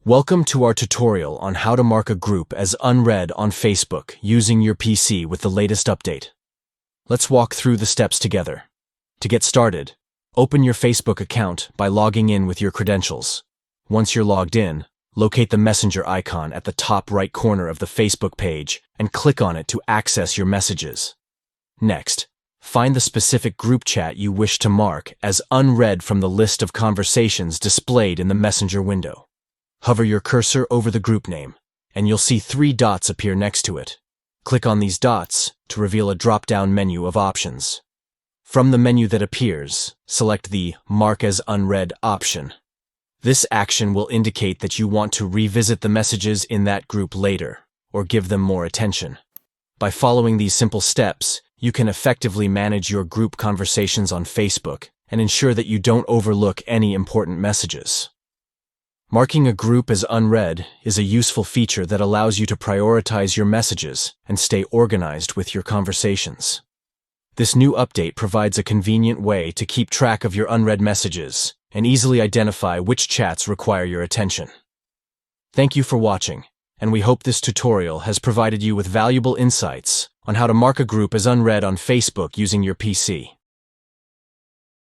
Welcome to our tutorial on how to mark a group as unread on Facebook using your PC with the latest update. Let's walk through the steps together. To get started, open your Facebook account by logging in with your credentials. Once you're logged in, locate the messenger icon at the top right corner of the Facebook page and click on it to access your messages. Next, find the specific group chat you wish to mark as unread from the list of conversations displayed in the messenger window. Hover your cursor over the group name, and you'll see 3 dots appear next to it. Click on these dots to reveal a drop-down menu of options. From the menu that appears, select the Mark as Unread option. This action will indicate that you want to revisit the messages in that group later, or give them more attention. By following these simple steps, you can effectively manage your group conversations on Facebook and ensure that you don't overlook any important messages. Marking a group as unread is a useful feature that allows you to prioritize your messages and stay organized with your conversations. This new update provides a convenient way to keep track of your unread messages and easily identify which chats require your attention. Thank you for watching, and we hope this tutorial has provided you with valuable insights on how to mark a group as unread on Facebook using your PC.